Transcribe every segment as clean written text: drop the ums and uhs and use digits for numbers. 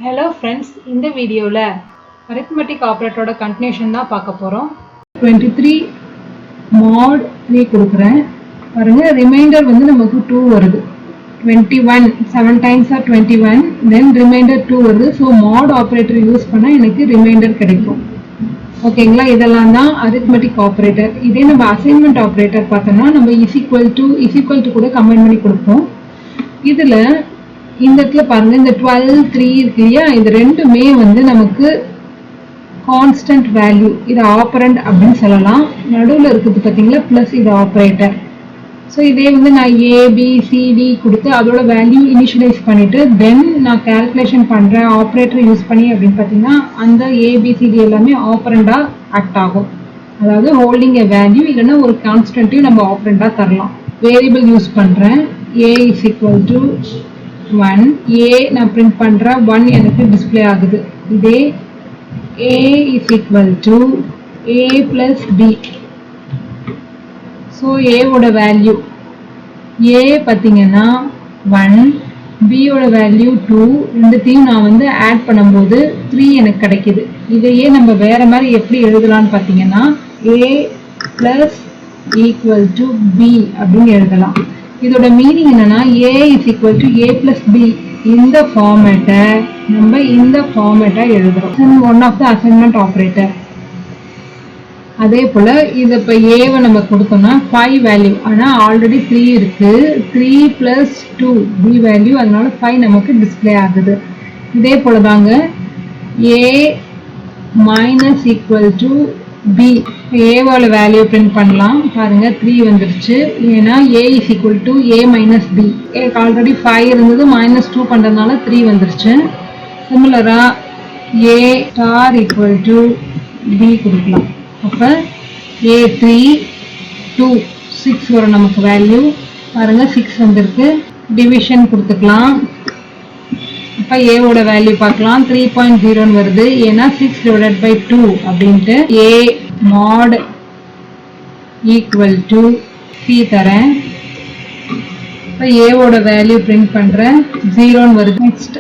Hello friends, இந்த வீடியோல arithmetic operator continuation தான் பார்க்க போறோம். 23 mod 3 கொடுக்கிறேன். பாருங்க remainder வந்து நமக்கு 2 வருது. 21 7 times are 21, then remainder 2 வருது. So mod operator யூஸ் பண்ணா எனக்கு remainder கிடைக்கும். ஓகேங்களா, இதெல்லாம் தான் arithmetic operator. இதே நம்ம assignment operator பார்த்தோம்னா நம்ம is equal to கூட கம்பைன் பண்ணி கொடுப்போம். இதுல இந்த இடத்துல பாருங்க, இந்த 12 3 இருக்கு இல்லையா, இது ரெண்டுமே வந்து நமக்கு கான்ஸ்டன்ட் வேல்யூ. இது ஆப்பரண்ட் அப்படின்னு சொல்லலாம். நடுவில் இருக்குது பார்த்தீங்களா பிளஸ், இது ஆப்ரேட்டர். ஸோ இதே வந்து நான் ஏபிசிடி கொடுத்து அதோட வேல்யூ இனிஷியலைஸ் பண்ணிட்டு தென் நான் கால்குலேஷன் பண்ணுறேன் ஆப்ரேட்டர் யூஸ் பண்ணி அப்படின்னு பார்த்தீங்கன்னா அந்த ஏபிசிடி எல்லாமே ஆப்பரண்டாக ஆக்ட் ஆகும். அதாவது ஹோல்டிங் எ வேல்யூ இல்லைன்னா ஒரு கான்ஸ்டன்ட்டையும் நம்ம ஆப்பரண்டாக தரலாம். வேரியபிள் யூஸ் பண்ணுறேன். ஏ இஸ் ஈக்குவல் டு 1, a நான் பிரிண்ட் பண்றேன், 1 எனக்கு டிஸ்ப்ளே ஆகுது. இதே a is equal to a plus b. So a ஓட வேல்யூ a பார்த்தீங்கன்னா 1, b ஓட வேல்யூ 2. ரெண்டுத்தையும் நான் வந்து ஆட் பண்ணும்போது 3 எனக்கு கிடைக்குது. இதையே நம்ம வேற மாதிரி எப்படி எழுதலாம்னு பார்த்தீங்கன்னா a plus equal to b அப்படின்னு எழுதலாம். இதோட மீனிங் என்னன்னா a is equal to a plus b. இந்த ஃபார்மேட்டை நம்ம இந்த ஃபார்மேட்டை எழுதுறோம். One of the assignment operator. அதே போல இது இப்போ ஏவை நம்ம கொடுத்தோம்னா 5 வேல்யூ, ஆனால் ஆல்ரெடி 3 இருக்கு. 3 plus 2 b வேல்யூ, அதனால 5 நமக்கு டிஸ்பிளே ஆகுது. இதே போல தாங்க a minus equal to b. ஏவோட வேல்யூ பிரிண்ட் பண்ணலாம். பாருங்க 3 வந்துருச்சு. ஏன்னா a is equal to a minus b. எனக்கு ஆல்ரெடி 5 இருந்தது, -2 பண்றதுனால 3 வந்துருச்சு. சிமிலரா a star equal to b கொடுக்கலாம். அப்ப a3 2 6 வரும் நமக்கு வேல்யூ. பாருங்க 6 வந்திருக்கு. டிவிஷன் கொடுத்துக்கலாம். அப்ப a ஓட வேல்யூ பார்க்கலாம். 3.0 வருது. ஏன்னா 6 divided by 2 அப்படின்ட்டு a mod equal to c தரேன். இப்ப a ஓட வேல்யூ பிரிண்ட் பண்றேன், 0 வருது. Next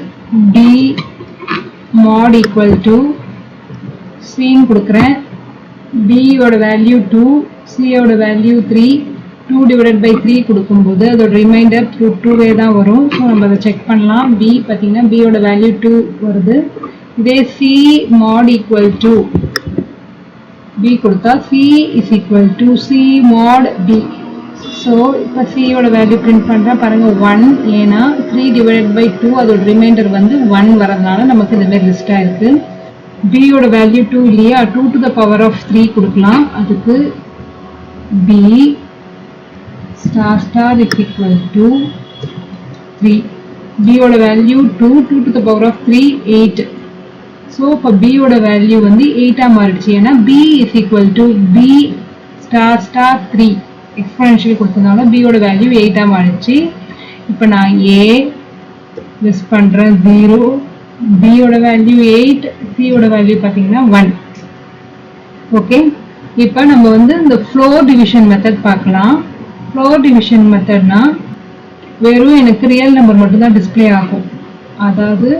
b mod equal to c கொடுக்கிறேன். b ஓட வேல்யூ 2, c ஓட வேல்யூ 3. 2 divided by 3 கொடுக்கும்போது அதோட ரிமைண்டர் 2 தான் வரும். ஸோ நம்ம அதை செக் பண்ணலாம். b பார்த்தீங்கன்னா b ஓட வேல்யூ 2 வருது. இதே c mod equal to b கொடுத்தா c is equal to c mod b. So இப்போ c ஓட வேல்யூ பிரிண்ட் பண்ணுறேன். பாருங்க 1, ஏன்னா 3 divided by 2 அதோட ரிமைண்டர் வந்து 1 வரதுனால நமக்கு இந்த மாதிரி லிஸ்ட் ஆயிருக்கு. b ஓட வேல்யூ 2 இல்லையா, 2 to the power of 3 கொடுக்கலாம். அதுக்கு b star is equal to 3. b ஓட value 2, 2 to the power of 3 8. So இப்போ b ஓட வேல்யூ வந்து 8 மாறிடுச்சு. ஏன்னா b is equal to b star 3 exponential கொடுத்ததுனால b ஓட வேல்யூ 8 மாறிடுச்சு. இப்போ நான் a மிஸ் பண்றேன் 0, b ஓட வேல்யூ 8, c ஓட வேல்யூ பார்த்தீங்கன்னா 1. ஓகே, இப்போ நம்ம வந்து இந்த ஃப்ளோர் டிவிஷன் மெத்தட் பார்க்கலாம். ஃப்ளோர் டிவிஷன் மெத்தட்னா வெறும் எனக்கு ரியல் நம்பர் மட்டும் தான் டிஸ்பிளே ஆகும். அதாவது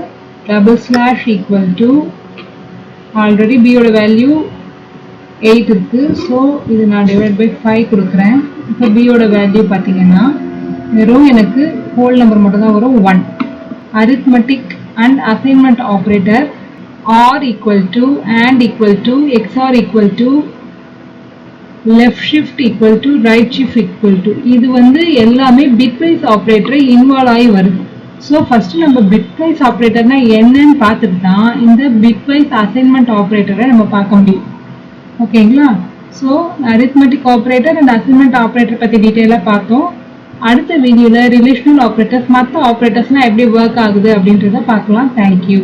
double slash equal to already b ஓட வேல்யூ 8 இருக்கு. ஸோ இது நான் டிவைட் பை 5 கொடுக்குறேன். இப்போ b ஓட வேல்யூ பார்த்தீங்கன்னா வெறும் எனக்கு ஹோல் நம்பர் மட்டும் தான் வரும், 1. Arithmetic and assignment operator or equal to and equal to XOR equal to left shift equal to right shift equal to, இது வந்து எல்லாமே பிட்வைஸ் ஆப்ரேட்டரை இன்வால்வ் ஆகி வருது. ஸோ ஃபர்ஸ்ட் நம்ம பிட்வைஸ் ஆப்ரேட்டர்னா என்னன்னு பார்த்துட்டு தான் இந்த பிட்வைஸ் அசைன்மெண்ட் ஆப்ரேட்டரை நம்ம பார்க்க முடியும். ஓகேங்களா, so arithmetic operator and assignment operator பற்றி டீட்டெயிலாக பார்த்தோம். அடுத்த வீடியோவில் ரிலேஷனல் ஆப்ரேட்டர்ஸ், மற்ற ஆப்ரேட்டர்ஸ்னால் எப்படி ஒர்க் ஆகுது அப்படின்றத பார்க்கலாம். தேங்க்யூ.